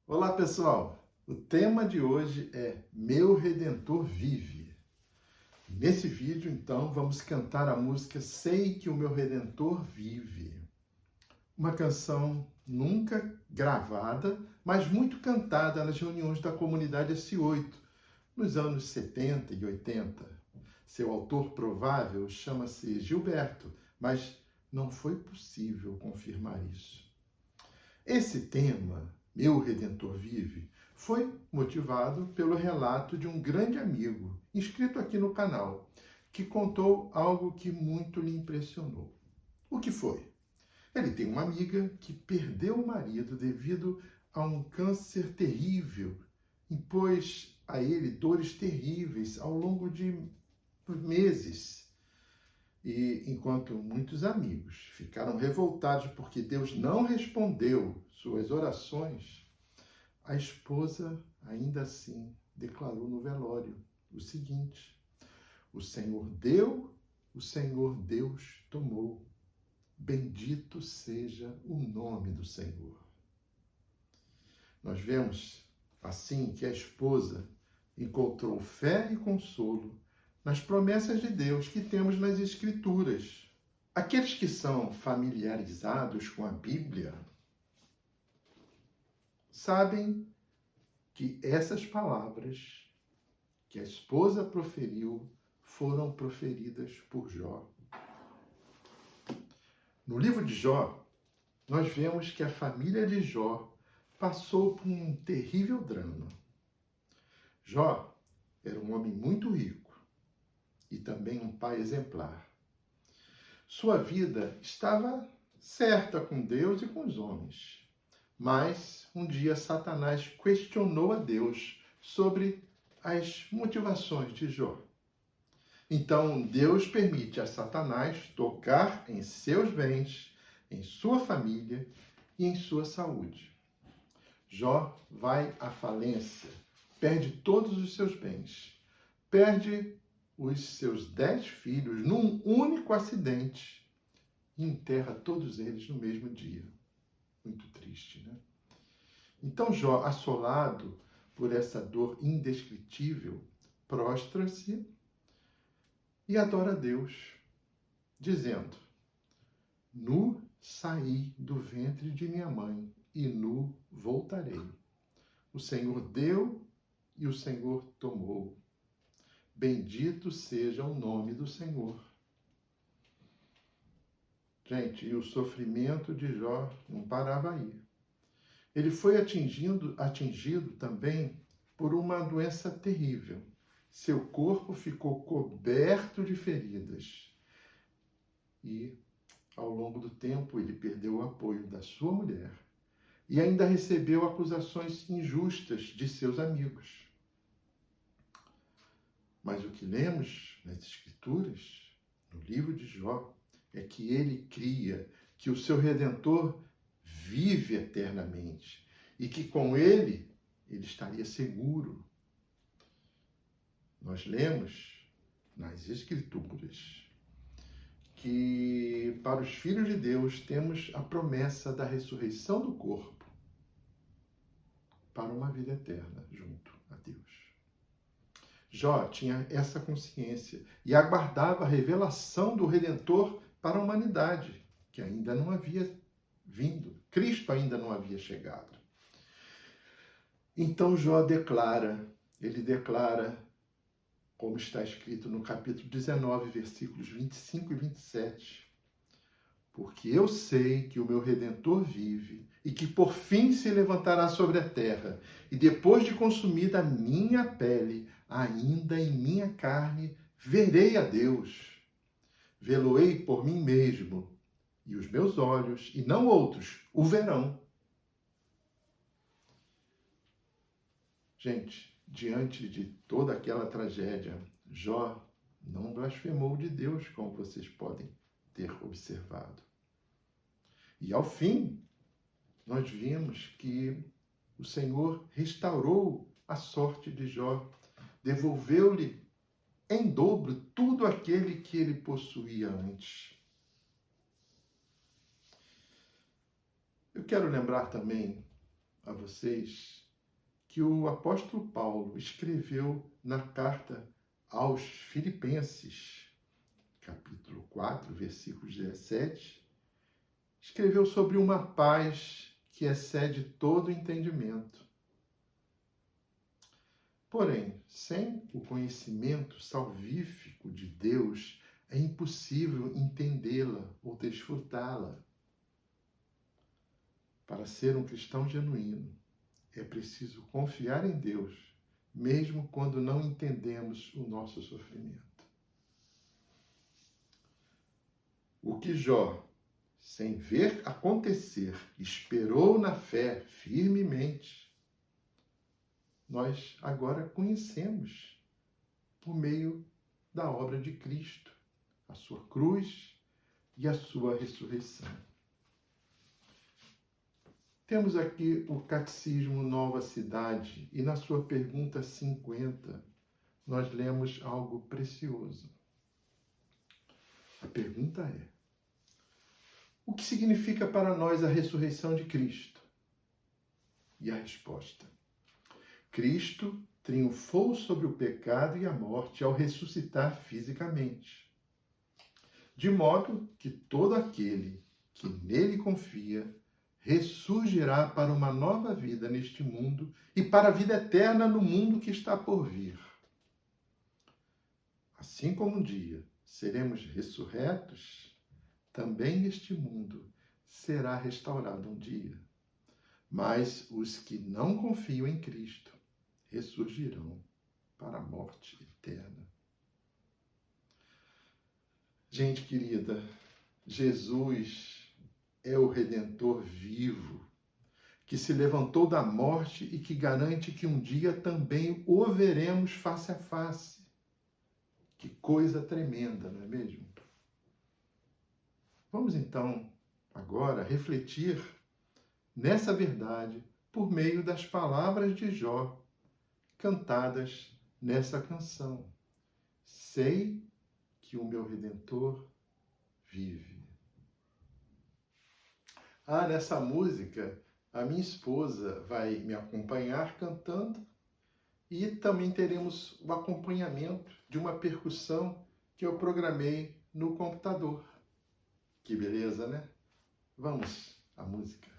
Olá, pessoal! O tema de hoje é Meu Redentor Vive. Nesse vídeo, então, vamos cantar a música Sei que o Meu Redentor Vive. Uma canção nunca gravada, mas muito cantada nas reuniões da comunidade S8, nos anos 70 e 80. Seu autor provável chama-se Gilberto, mas não foi possível confirmar isso. Esse tema, Meu Redentor Vive, foi motivado pelo relato de um grande amigo, inscrito aqui no canal, que contou algo que muito lhe impressionou. O que foi? Ele tem uma amiga que perdeu o marido devido a um câncer terrível, impôs a ele dores terríveis ao longo de meses. E enquanto muitos amigos ficaram revoltados porque Deus não respondeu suas orações, a esposa ainda assim declarou no velório o seguinte: o Senhor deu, o Senhor Deus tomou. Bendito seja o nome do Senhor. Nós vemos assim que a esposa encontrou fé e consolo nas promessas de Deus que temos nas Escrituras. Aqueles que são familiarizados com a Bíblia sabem que essas palavras que a esposa proferiu foram proferidas por Jó. No livro de Jó, nós vemos que a família de Jó passou por um terrível drama. Jó era um homem muito rico e também um pai exemplar. Sua vida estava certa com Deus e com os homens. Mas um dia Satanás questionou a Deus sobre as motivações de Jó. Então Deus permite a Satanás tocar em seus bens, em sua família e em sua saúde. Jó vai à falência, perde todos os seus bens, perde os seus 10 filhos num único acidente e enterra todos eles no mesmo dia. Muito triste, né? Então Jó, assolado por essa dor indescritível, prostra-se e adora a Deus, dizendo: Nu saí do ventre de minha mãe e nu voltarei. O Senhor deu e o Senhor tomou. Bendito seja o nome do Senhor. Gente, e o sofrimento de Jó não parava aí. Ele foi atingido também por uma doença terrível. Seu corpo ficou coberto de feridas. E, ao longo do tempo, ele perdeu o apoio da sua mulher. E ainda recebeu acusações injustas de seus amigos. Mas o que lemos nas Escrituras, no livro de Jó, é que ele cria que o seu Redentor vive eternamente e que com ele estaria seguro. Nós lemos nas Escrituras que para os filhos de Deus temos a promessa da ressurreição do corpo para uma vida eterna junto a Deus. Jó tinha essa consciência e aguardava a revelação do Redentor para a humanidade, que ainda não havia vindo. Cristo ainda não havia chegado. Então Jó declara, como está escrito no capítulo 19, versículos 25 e 27, porque eu sei que o meu Redentor vive e que por fim se levantará sobre a terra, e depois de consumida a minha pele, ainda em minha carne, verei a Deus. Vê-lo-ei por mim mesmo, e os meus olhos, e não outros, o verão. Gente, diante de toda aquela tragédia, Jó não blasfemou de Deus, como vocês podem ter observado. E ao fim, nós vimos que o Senhor restaurou a sorte de Jó, devolveu-lhe em dobro tudo aquele que ele possuía antes. Eu quero lembrar também a vocês que o apóstolo Paulo escreveu na carta aos Filipenses, capítulo 4, versículo 17, escreveu sobre uma paz que excede todo entendimento. Porém, sem o conhecimento salvífico de Deus, é impossível entendê-la ou desfrutá-la. Para ser um cristão genuíno, é preciso confiar em Deus, mesmo quando não entendemos o nosso sofrimento. O que Jó, sem ver acontecer, esperou na fé firmemente, nós agora conhecemos por meio da obra de Cristo, a sua cruz e a sua ressurreição. Temos aqui o Catecismo Nova Cidade e na sua pergunta 50 nós lemos algo precioso. A pergunta é: o que significa para nós a ressurreição de Cristo? E a resposta: Cristo triunfou sobre o pecado e a morte ao ressuscitar fisicamente, de modo que todo aquele que nele confia ressurgirá para uma nova vida neste mundo e para a vida eterna no mundo que está por vir. Assim como um dia seremos ressurretos, também este mundo será restaurado um dia. Mas os que não confiam em Cristo ressurgirão para a morte eterna. Gente querida, Jesus é o Redentor vivo, que se levantou da morte e que garante que um dia também o veremos face a face. Que coisa tremenda, não é mesmo? Vamos então, agora, refletir nessa verdade por meio das palavras de Jó, cantadas nessa canção. Sei que o meu Redentor vive. Nessa música, a minha esposa vai me acompanhar cantando e também teremos o acompanhamento de uma percussão que eu programei no computador. Que beleza, né? Vamos à música.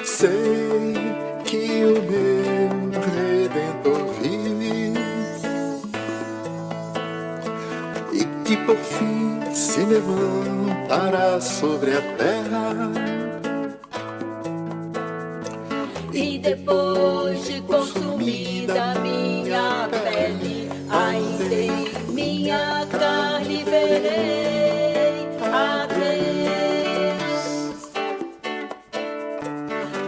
Sei que o meu Redentor vive e que por fim se levantará sobre a terra. E depois de consumida minha pele, ainda em minha carne verei a Deus.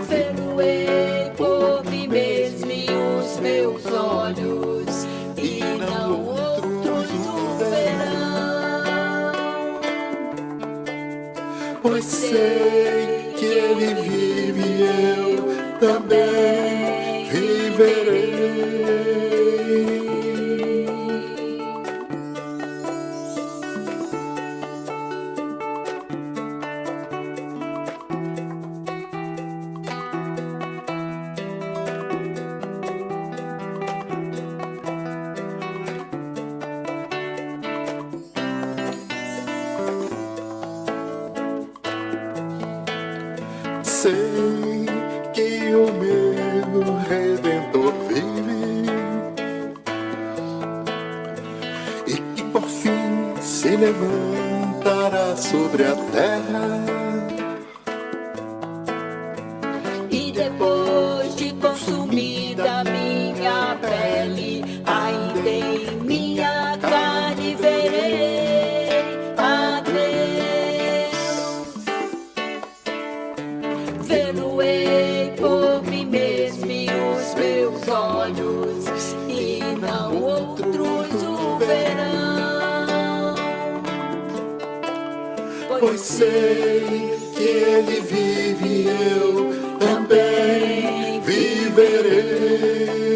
Ver-o-ei por mim mesmo e os meus olhos, e não outros o verão. Pois sei que ele vive e eu também viverei. Sei que o meu Redentor vive e que por fim se levantará sobre a terra. E depois de consumida minha pele, ainda em minha carne verei a Deus. Ver-o-ei por mim mesmo e os meus olhos, não outros o verão. Pois sei que ele vive e eu também viverei.